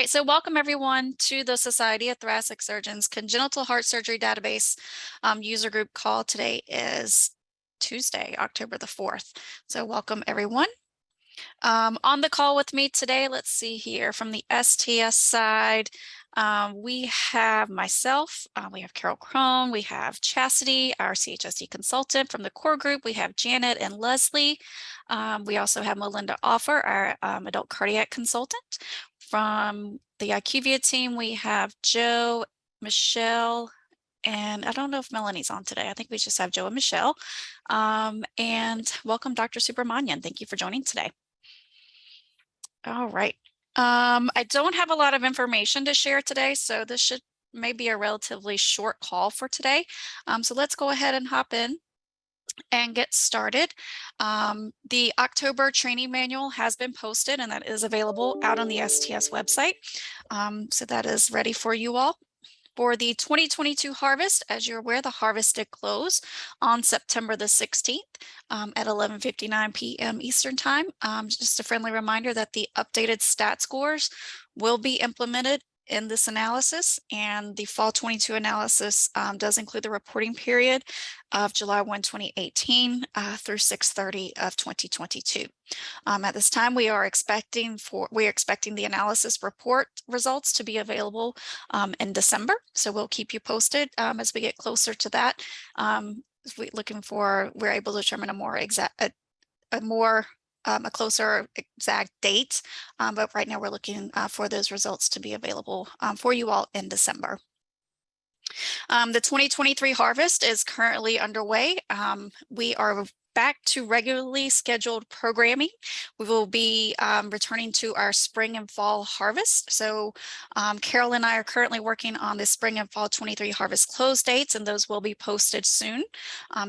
right, so welcome everyone to the Society of Thoracic Surgeons Congenital Heart Surgery Database user group call. Today is Tuesday, October the 4th. So welcome everyone. On the call with me today, let's see here, from the STS side, we have myself, we have Carol Crone, we have Chastity, our CHSD consultant. From the core group, we have Janet and Leslie. We also have Melinda Offer, our adult cardiac consultant. From the IQVIA team, we have Joe, Michelle, and I don't know if Melanie's on today. I think we just have Joe and Michelle. And welcome, Dr. Subramanian. Thank you for joining today. All right. I don't have a lot of information to share today, so this should maybe a relatively short call for today. So let's go ahead and hop in and get started. The October training manual has been posted, and that is available out on the STS website. So that is ready for you all. For the 2022 harvest, as you're aware, the harvest did close on September the 16th at 11:59 p.m. Eastern Time. Just a friendly reminder that the updated stat scores will be implemented in this analysis, and the fall 22 analysis does include the reporting period of July 1, 2018 through 6/30 of 2022. At this time, we are expecting the analysis report results to be available in December. So we'll keep you posted as we get closer to that. We're able to determine a closer exact date, but right now we're looking for those results to be available for you all in December. The 2023 harvest is currently underway. We are back to regularly scheduled programming. We will be returning to our spring and fall harvest. So Carol and I are currently working on the spring and fall 23 harvest close dates, and those will be posted soon.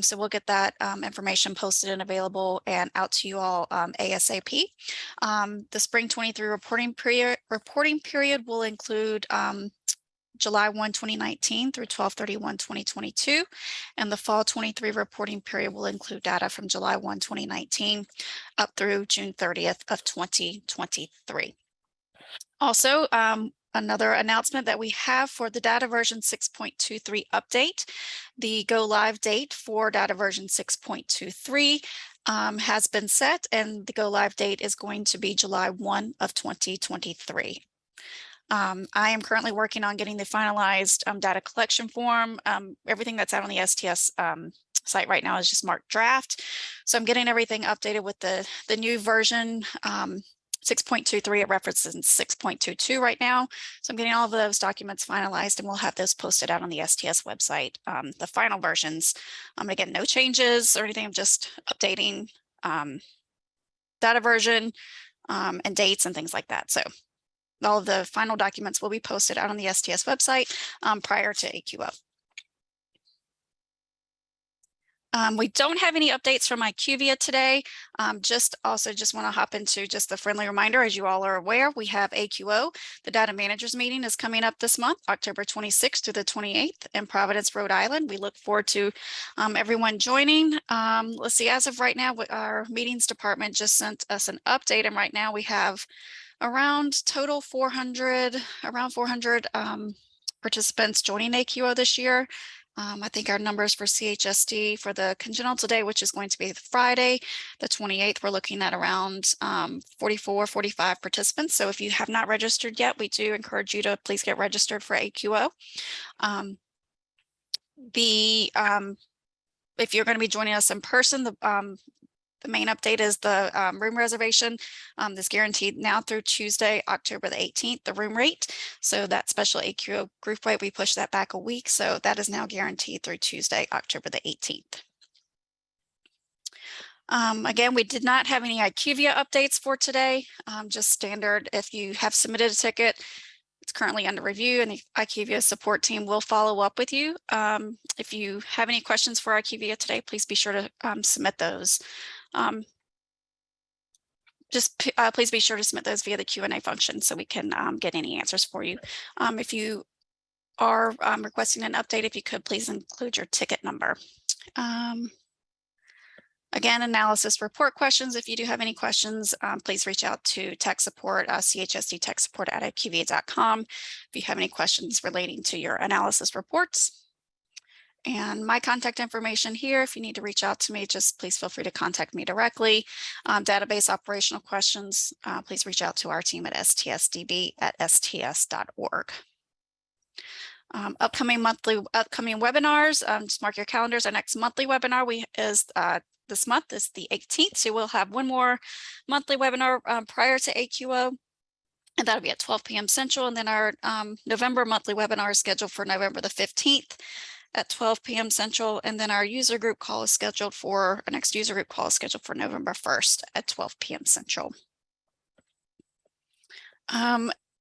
So we'll get that information posted and available and out to you all ASAP. The spring 23 reporting period will include July 1, 2019 through 12/31/2022, and the fall 23 reporting period will include data from July 1, 2019 up through June 30th of 2023. Also, another announcement that we have for the data version 6.23 update, the go live date for data version 6.23 has been set, and the go live date is going to be July 1 of 2023. I am currently working on getting the finalized data collection form. Everything that's out on the STS site right now is just marked draft. So I'm getting everything updated with the new version 6.23. It references 6.22 right now. So I'm getting all of those documents finalized, and we'll have those posted out on the STS website. The final versions, again, no changes or anything. I'm just updating data version and dates and things like that. So all of the final documents will be posted out on the STS website prior to AQO. We don't have any updates from IQVIA today. Just want to hop into just the friendly reminder, as you all are aware, we have AQO. The data managers meeting is coming up this month, October 26th to the 28th in Providence, Rhode Island. We look forward to everyone joining. Let's see, as of right now, our meetings department just sent us an update, and right now we have around 400 participants joining AQO this year. I think our numbers for CHSD for the congenital day, which is going to be Friday, the 28th, we're looking at around 45 participants. So if you have not registered yet, we do encourage you to please get registered for AQO. If you're going to be joining us in person, the main update is the room reservation is guaranteed now through Tuesday, October the 18th, the room rate. So that special AQO group rate, we pushed that back a week. So that is now guaranteed through Tuesday, October the 18th. Again, we did not have any IQVIA updates for today, just standard. If you have submitted a ticket, it's currently under review, and the IQVIA support team will follow up with you. If you have any questions for IQVIA today, please be sure to submit those. Please be sure to submit those via the Q&A function so we can get any answers for you. If you are requesting an update, if you could please include your ticket number. Again, analysis report questions. If you do have any questions, please reach out to tech support, CHSD tech support at IQVIA.com. If you have any questions relating to your analysis reports. And my contact information here, if you need to reach out to me, just please feel free to contact me directly. Database operational questions, please reach out to our team at stsdb@sts.org. Upcoming webinars, just mark your calendars. Our next monthly webinar is this month is the 18th. So we'll have one more monthly webinar prior to AQO. And that'll be at 12 p.m. Central. And then our November monthly webinar is scheduled for November the 15th at 12 p.m. Central. And then our user group call is scheduled for, our next user group call is scheduled for November 1st at 12 p.m. Central.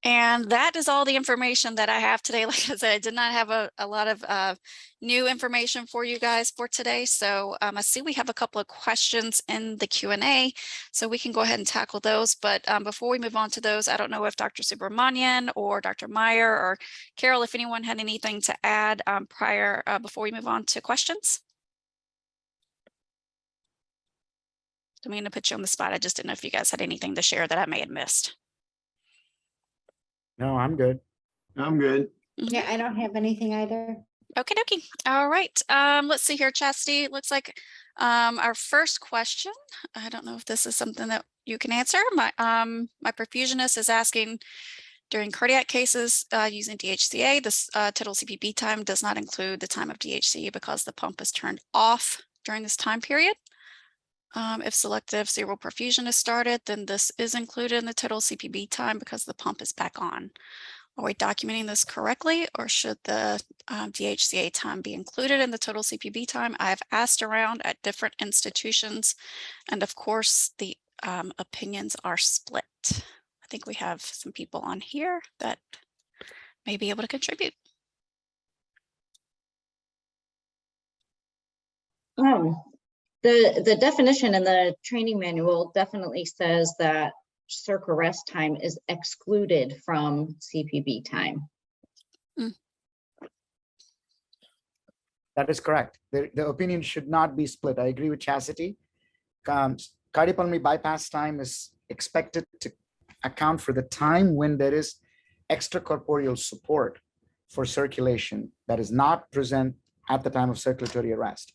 And that is all the information that I have today. Like I said, I did not have a lot of new information for you guys for today. So I see we have a couple of questions in the Q&A, so we can go ahead and tackle those. But before we move on to those, I don't know if Dr. Subramanian or Dr. Meyer or Carol, if anyone had anything to add before we move on to questions. Don't mean to put you on the spot. I just didn't know if you guys had anything to share that I may have missed. No, I'm good. I'm good. Yeah, I don't have anything either. Okay, dokie. All right. Let's see here, Chastity. It looks like our first question. I don't know if this is something that you can answer. My perfusionist is asking, during cardiac cases using DHCA, this total CPB time does not include the time of DHCA because the pump is turned off during this time period. If selective serial perfusion is started, then this is included in the total CPB time because the pump is back on. Are we documenting this correctly, or should the DHCA time be included in the total CPB time? I've asked around at different institutions, and of course, the opinions are split. I think we have some people on here that may be able to contribute. The definition in the training manual definitely says that circ arrest time is excluded from CPB time. That is correct. The opinion should not be split. I agree with Chastity. Cardiopulmonary bypass time is expected to account for the time when there is extracorporeal support for circulation that is not present at the time of circulatory arrest.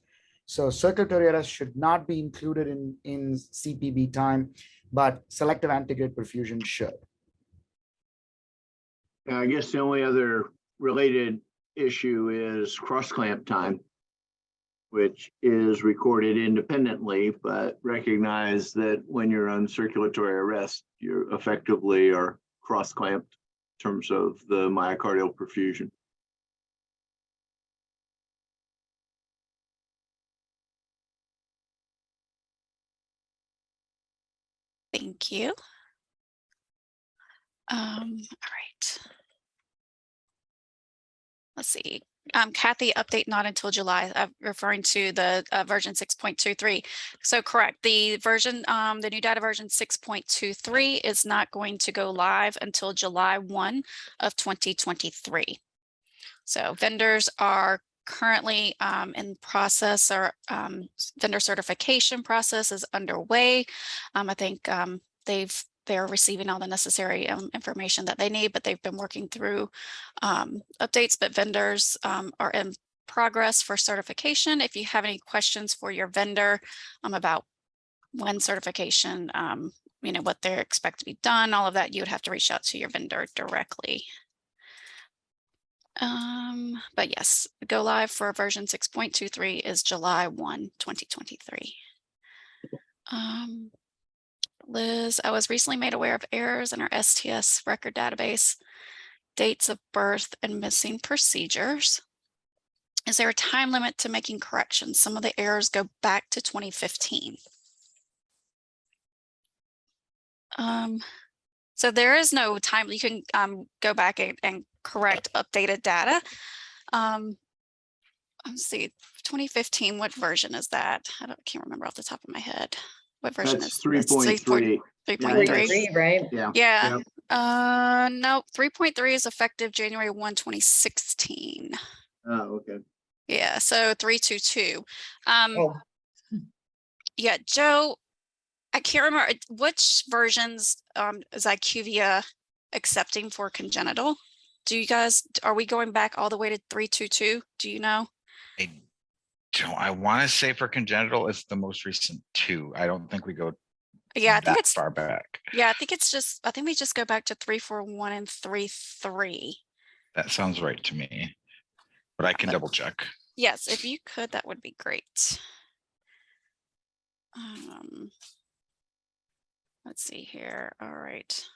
So circulatory arrest should not be included in CPB time, but selective antegrade perfusion should. I guess the only other related issue is cross-clamp time, which is recorded independently, but recognize that when you're on circulatory arrest, you effectively are cross-clamped in terms of the myocardial perfusion. Thank you. All right. Let's see. Kathy, update not until July, referring to the version 6.23. So correct, the version, the new data version 6.23 is not going to go live until July 1 of 2023. So vendors are currently in process, or vendor certification process is underway. I think they're receiving all the necessary information that they need, but they've been working through updates, but vendors are in progress for certification. If you have any questions for your vendor about when certification, you know, what they expect to be done, all of that, you would have to reach out to your vendor directly. But yes, go live for version 6.23 is July 1, 2023. Liz, I was recently made aware of errors in our STS record database, dates of birth and missing procedures. Is there a time limit to making corrections? Some of the errors go back to 2015. So there is no time. You can go back and correct updated data. Let's see, 2015, what version is that? I can't remember off the top of my head. What version That's is 3.3? 3.3, right? Yeah. No, 3.3 is effective January 1, 2016. Oh, okay. Yeah, so 322. Oh. Yeah, Joe, I can't remember which versions is IQVIA accepting for congenital. Do you guys, are we going back all the way to 322? Do you know? I want to say for congenital, it's the most recent 2. I don't think we go Yeah, I think that it's, far back. yeah, I think we just go back to 341 and 33. That sounds right to me, but I can But- double check. Yes, if you could, that would be great. Let's see here. All right.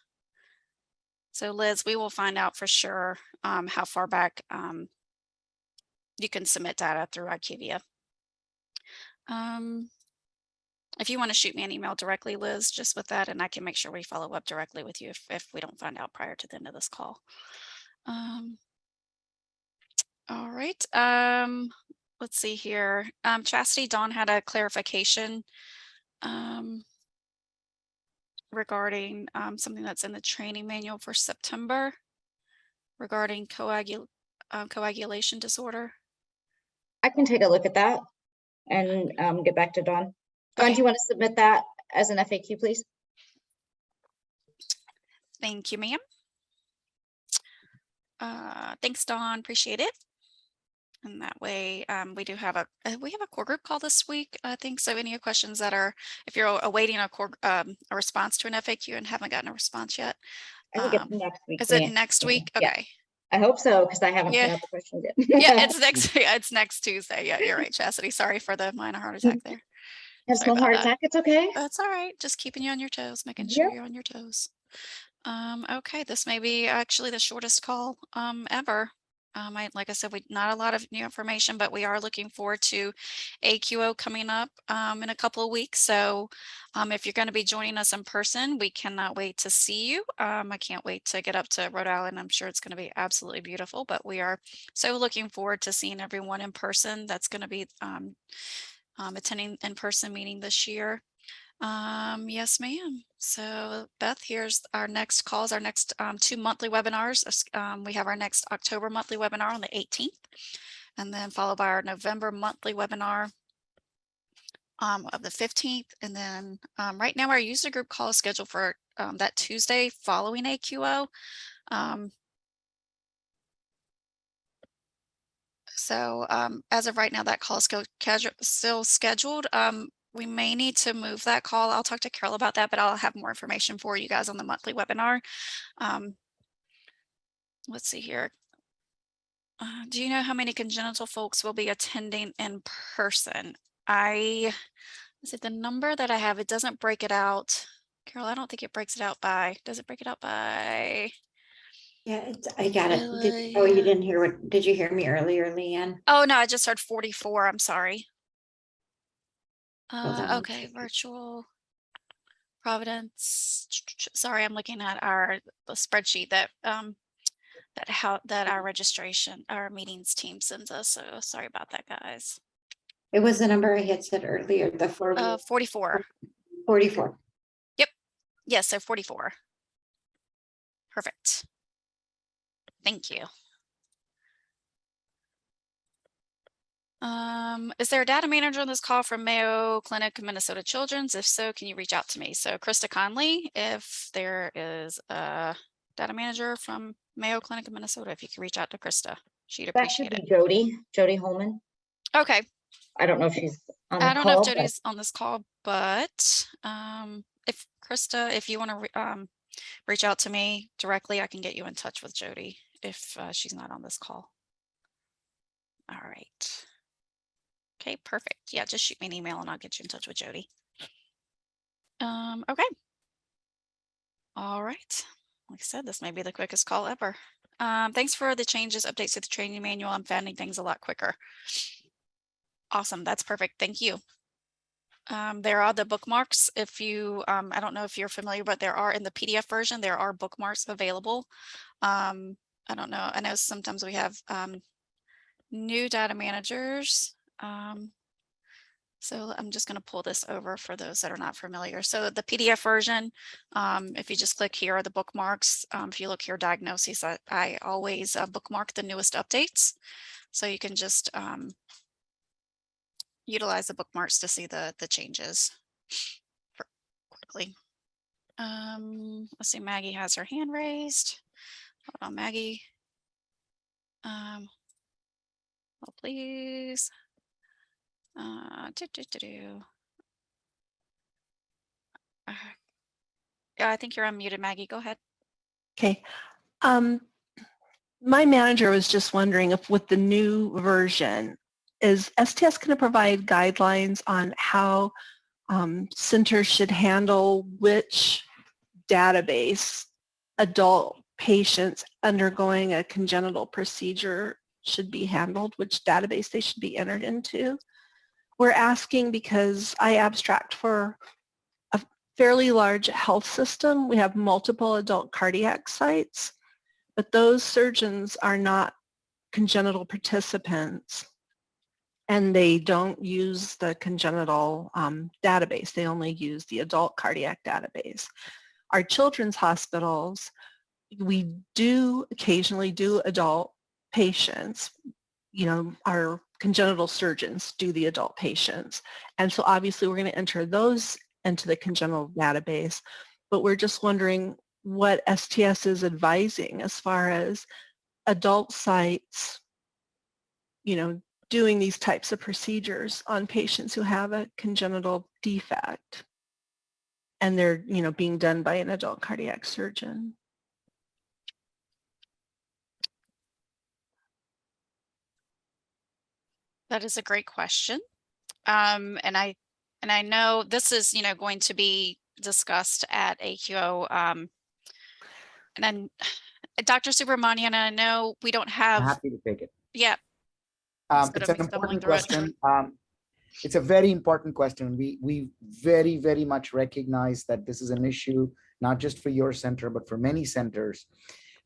So Liz, we will find out for sure how far back you can submit data through IQVIA. If you want to shoot me an email directly, Liz, just with that, and I can make sure we follow up directly with you if we don't find out prior to the end of this call. All right. Let's see here. Chastity, Dawn had a clarification regarding something that's in the training manual for September regarding coagulation disorder. I can take a look at that and get back to Dawn. Dawn, Okay. do you want to submit that as an FAQ, please? Thank you, ma'am. Thanks, Dawn. Appreciate it. And that way, we do have a core group call this week. I think so. Any questions that are, if you're awaiting a response to an FAQ and haven't gotten a response yet, I think it's next week. is it Nancy. next week? Yeah. Okay. I hope so, because I haven't Yeah. put out the questions yet. Yeah, it's next. It's next Tuesday. Yeah, you're right, Chastity. Sorry for the minor heart attack there. Have Sorry small about heart that. attack. It's okay. That's all right. Just keeping you on your toes, making sure Yep. you're on your toes. Okay, this may be actually the shortest call ever. Like I said, not a lot of new information, but we are looking forward to AQO coming up in a couple of weeks. So if you're going to be joining us in person, we cannot wait to see you. I can't wait to get up to Rhode Island. I'm sure it's going to be absolutely beautiful, but we are so looking forward to seeing everyone in person. That's going to be attending in-person meeting this year. Yes, ma'am. So Beth, here's our next calls, our next 2 monthly webinars. We have our next October monthly webinar on the 18th, and then followed by our November monthly webinar of the 15th. And then right now our user group call is scheduled for that Tuesday following AQO. So as of right now, that call is still scheduled. We may need to move that call. I'll talk to Carol about that, but I'll have more information for you guys on the monthly webinar. Let's see here. Do you know how many congenital folks will be attending in person? Is it the number that I have? It doesn't break it out. Carol, I don't think it breaks it out by, does it break it out by? Yeah, I got it. Really? Oh, you didn't hear did you hear me earlier, Leanne? Oh, no, I just heard 44. I'm sorry. Hold on, Okay, okay. virtual Providence. Sorry, I'm looking at the spreadsheet that our registration, our meetings team sends us. So sorry about that, guys. It was the number I had said earlier, the 44. 44. Yes, so 44. Perfect. Thank you. Is there a data manager on this call from Mayo Clinic, Minnesota Children's? If so, can you reach out to me? So Krista Conley, if there is a data manager from Mayo Clinic in Minnesota, if you could reach out to Krista, she'd That should appreciate be Jody Holman. it. Okay. I don't know if she's on the I don't know if call, but Jody's on this call, but if Krista, if you want to reach out to me directly, I can get you in touch with Jody if she's not on this call. All right. Okay, perfect. Yeah, just shoot me an email and I'll get you in touch with Jody. Okay. All right. Like I said, this may be the quickest call ever. Thanks for the changes, updates to the training manual. I'm finding things a lot quicker. Awesome. That's perfect. Thank you. There are the bookmarks. If you, I don't know if you're familiar, but there are in the PDF version, there are bookmarks available. I don't know. I know sometimes we have new data managers. So I'm just going to pull this over for those that are not familiar. So the PDF version, if you just click here are the bookmarks. If you look here, diagnoses, I always bookmark the newest updates. So you can just utilize the bookmarks to see the changes quickly. Let's see, Maggie has her hand raised. Hold on, Maggie. Oh, please. Yeah, I think you're unmuted, Maggie. Go ahead. Okay. My manager was just wondering if with the new version, is STS going to provide guidelines on how centers should handle which database adult patients undergoing a congenital procedure should be handled, which database they should be entered into? We're asking because I abstract for a fairly large health system. We have multiple adult cardiac sites, but those surgeons are not congenital participants and they don't use the congenital database. They only use the adult cardiac database. Our children's hospitals, we do occasionally do adult patients. You know, our congenital surgeons do the adult patients. And so obviously we're going to enter those into the congenital database, but we're just wondering what STS is advising as far as adult sites, you know, doing these types of procedures on patients who have a congenital defect and they're, you know, being done by an adult cardiac surgeon. That is a great question. And I know this is, you know, going to be discussed at AQO. And then Dr. Subramanian, I know we don't I'm have, happy to take it. yeah. It's an important question. It's a very important question. We very, very much recognize that this is an issue, not just for your center, but for many centers.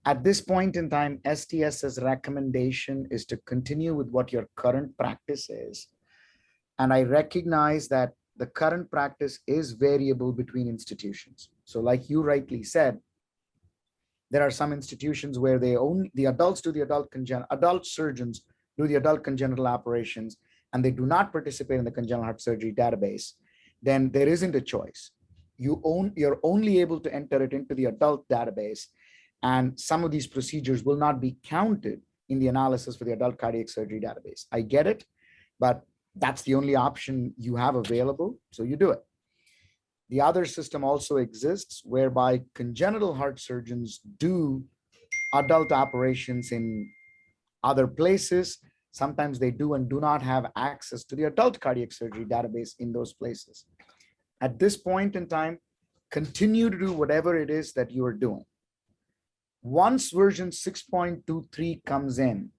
At this point in time, STS's recommendation is to continue with what your current practice is. And I recognize that the current practice is variable between institutions. So like you rightly said, there are some institutions where they only, the adults do the adult surgeons do the adult congenital operations, and they do not participate in the congenital heart surgery database. Then there isn't a choice. You're only able to enter it into the adult database, and some of these procedures will not be counted in the analysis for the adult cardiac surgery database. I get it, but that's the only option you have available, so you do it. The other system also exists whereby congenital heart surgeons do adult operations in other places. Sometimes they do and do not have access to the adult cardiac surgery database in those places. At this point in time, continue to do whatever it is that you are doing. Once version 6.23 comes in,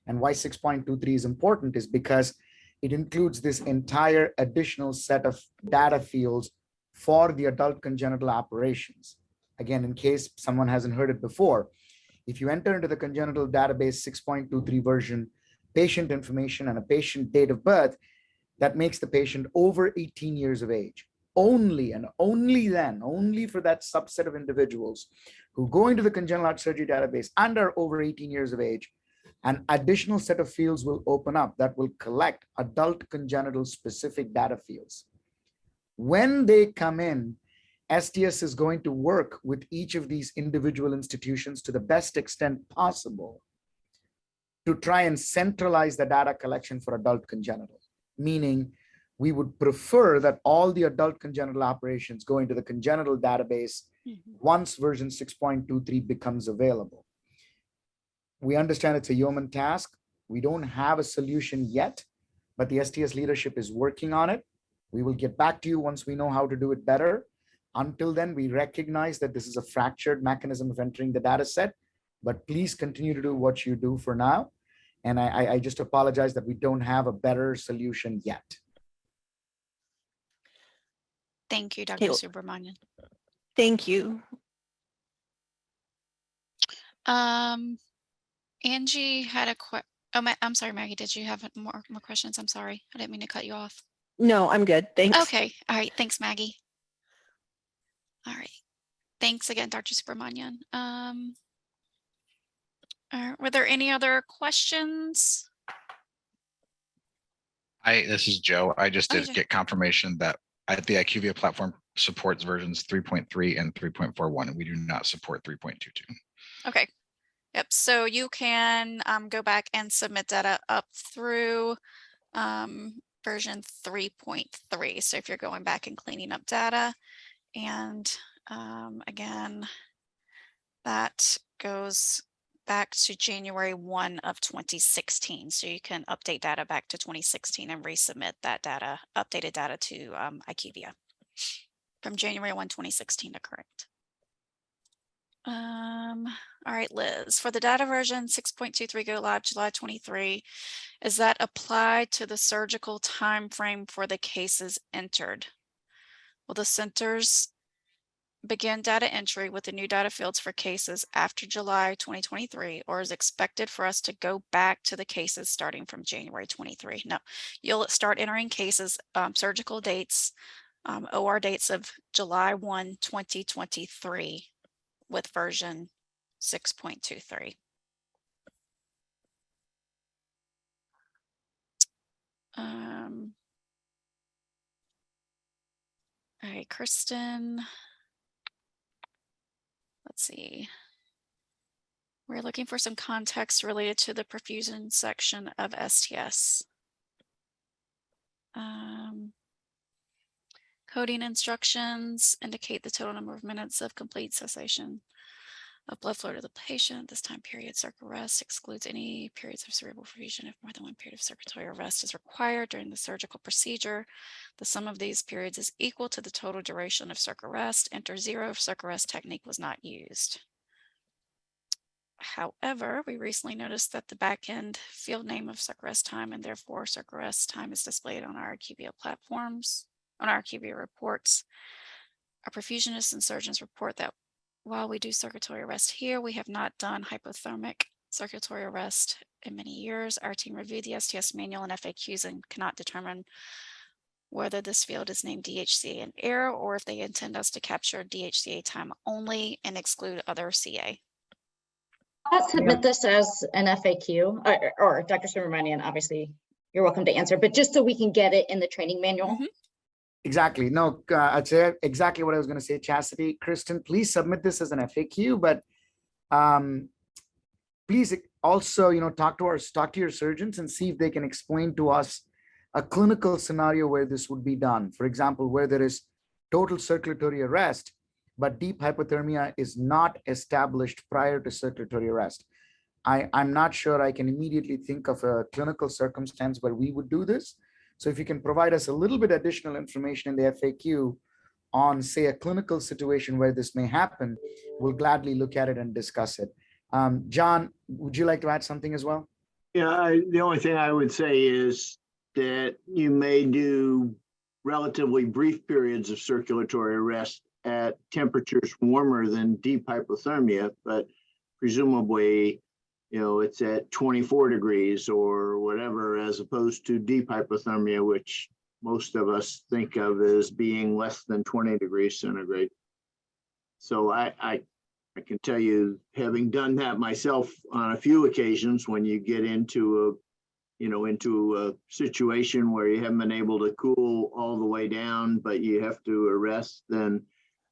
and why 6.23 is important is because it includes this entire additional set of data fields for the adult congenital operations. Again, in case someone hasn't heard it before, if you enter into the congenital database 6.23 version, patient information and a patient date of birth, that makes the patient over 18 years of age. Only and only then, only for that subset of individuals who go into the congenital heart surgery database and are over 18 years of age, an additional set of fields will open up that will collect adult congenital specific data fields. When they come in, STS is going to work with each of these individual institutions to the best extent possible to try and centralize the data collection for adult congenital, meaning we would prefer that all the adult congenital operations go into the congenital database once version 6.23 becomes available. We understand it's a yeoman task. We don't have a solution yet, but the STS leadership is working on it. We will get back to you once we know how to do it better. Until then, we recognize that this is a fractured mechanism of entering the data set, but please continue to do what you do for now. And I just apologize that we don't have a better solution yet. Thank you, Dr. Okay. Subramanian. Thank you. Angie had a question. Oh, I'm sorry, Maggie. Did you have more questions? I'm sorry. I didn't mean to cut you off. No, I'm good. Thanks. Okay. All right. Thanks, Maggie. All right. Thanks again, Dr. Subramanian. Were there any other questions? This is Joe. I just Oh, did Joe. get confirmation that the IQVIA platform supports versions 3.3 and 3.41, and we do not support 3.22. Okay. Yep. So you can go back and submit data up through version 3.3. So if you're going back and cleaning up data, and again, that goes back to January 1 of 2016. So you can update data back to 2016 and resubmit that data, updated data to IQVIA from January 1, 2016 to current. All right, Liz, for the data version 6.23 go live July 23, is that applied to the surgical time frame for the cases entered? Will the centers begin data entry with the new data fields for cases after July 2023, or is expected for us to go back to the cases starting from January 23? No, you'll start entering cases, surgical dates, OR dates of July 1, 2023 with version 6.23. All right, Kristen. Let's see. We're looking for some context related to the perfusion section of STS. Coding instructions indicate the total number of minutes of complete cessation of blood flow to the patient. This time period, circ arrest excludes any periods of cerebral perfusion if more than one period of circulatory arrest is required during the surgical procedure. The sum of these periods is equal to the total duration of circ arrest. Enter 0 if circ arrest technique was not used. However, we recently noticed that the backend field name of circ arrest time and therefore circ arrest time is displayed on our IQVIA platforms, on our IQVIA reports. Our perfusionists and surgeons report that while we do circulatory arrest here, we have not done hypothermic circulatory arrest in many years. Our team reviewed the STS manual and FAQs and cannot determine whether this field is named DHCA in error or if they intend us to capture DHCA time only and exclude other CA. I'll submit this as an FAQ, or Dr. Subramanian, obviously, you're welcome to answer, but just so we can get it in the training manual. Exactly. No, I'd say exactly what I was going to say, Chastity. Kristen, please submit this as an FAQ, but please also, talk to your surgeons and see if they can explain to us a clinical scenario where this would be done. For example, where there is total circulatory arrest, but deep hypothermia is not established prior to circulatory arrest. I'm not sure I can immediately think of a clinical circumstance where we would do this. So if you can provide us a little bit additional information in the FAQ on, say, a clinical situation where this may happen, we'll gladly look at it and discuss it. John, would you like to add something as well? Yeah, the only thing I would say is that you may do relatively brief periods of circulatory arrest at temperatures warmer than deep hypothermia, but presumably, it's at 24 degrees or whatever, as opposed to deep hypothermia, which most of us think of as being less than 20 degrees centigrade. So I can tell you, having done that myself on a few occasions, when you get into a situation where you haven't been able to cool all the way down, but you have to arrest, then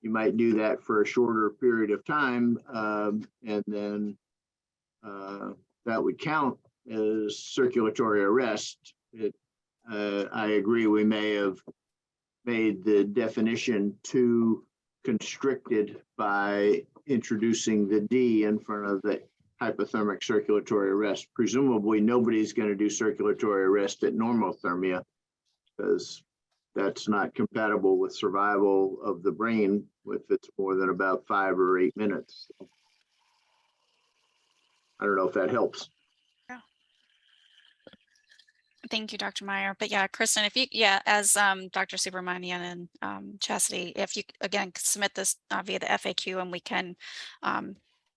you might do that for a shorter period of time, and then that would count as circulatory arrest. I agree, we may have made the definition too constricted by introducing the D in front of the hypothermic circulatory arrest. Presumably, nobody's going to do circulatory arrest at normothermia because that's not compatible with survival of the brain if it's more than about 5 or 8 minutes. I don't know if that helps. Yeah. Thank you, Dr. Meyer. But yeah, Kristen, if you, as Dr. Subramanian and Chastity, if you, again, submit this via the FAQ and we can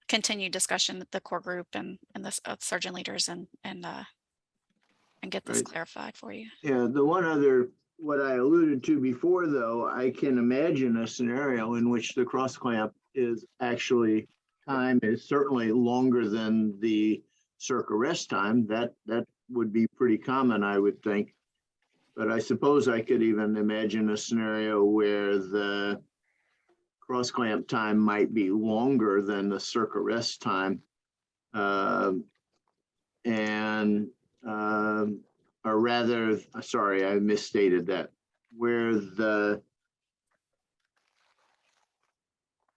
continue discussion with the core group and the surgeon leaders and get this clarified for you. Yeah, the one other, what I alluded to before, though, I can imagine a scenario in which the cross clamp is actually time is certainly longer than the circ arrest time. That would be pretty common, I would think. But I suppose I could even imagine a scenario where the cross clamp time might be longer than the circ arrest time. Or rather, sorry, I misstated that, where the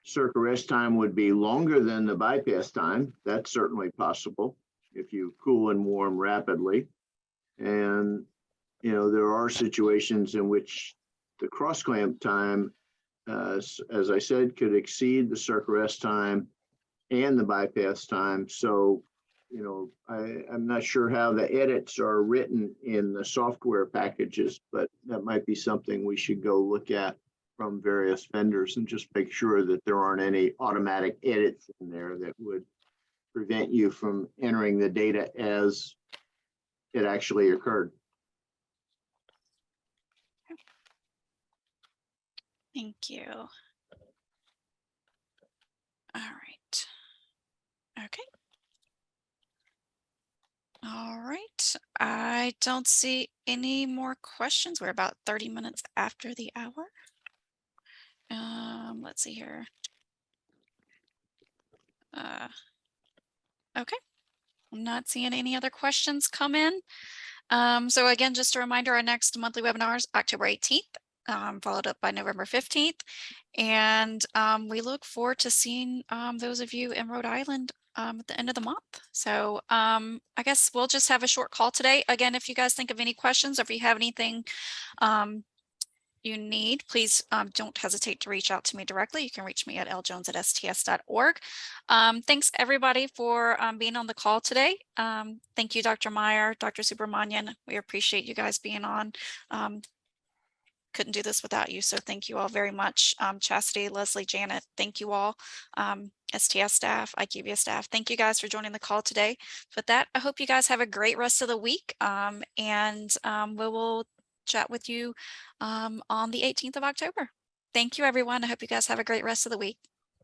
circ arrest time would be longer than the bypass time. That's certainly possible if you cool and warm rapidly. And, you know, there are situations in which the cross clamp time, as I said, could exceed the circ arrest time and the bypass time. So, you know, I'm not sure how the edits are written in the software packages, but that might be something we should go look at from various vendors and just make sure that there aren't any automatic edits in there that would prevent you from entering the data as it actually occurred. Thank you. All right. Okay. All right. I don't see any more questions. We're about 30 minutes after the hour. Let's see here. Okay. I'm not seeing any other questions come in. So again, just a reminder, our next monthly webinar is October 18th, followed up by November 15th. And we look forward to seeing those of you in Rhode Island at the end of the month. So I guess we'll just have a short call today. Again, if you guys think of any questions or if you have anything you need, please don't hesitate to reach out to me directly. You can reach me at ljones@sts.org. Thanks everybody for being on the call today. Thank you, Dr. Meyer, Dr. Subramanian. We appreciate you guys being on. Couldn't do this without you, so thank you all very much. Chastity, Leslie, Janet, thank you all. STS staff, IQVIA staff, thank you guys for joining the call today. With that, I hope you guys have a great rest of the week, and we will chat with you on the 18th of October. Thank you, everyone. I hope you guys have a great rest of the week.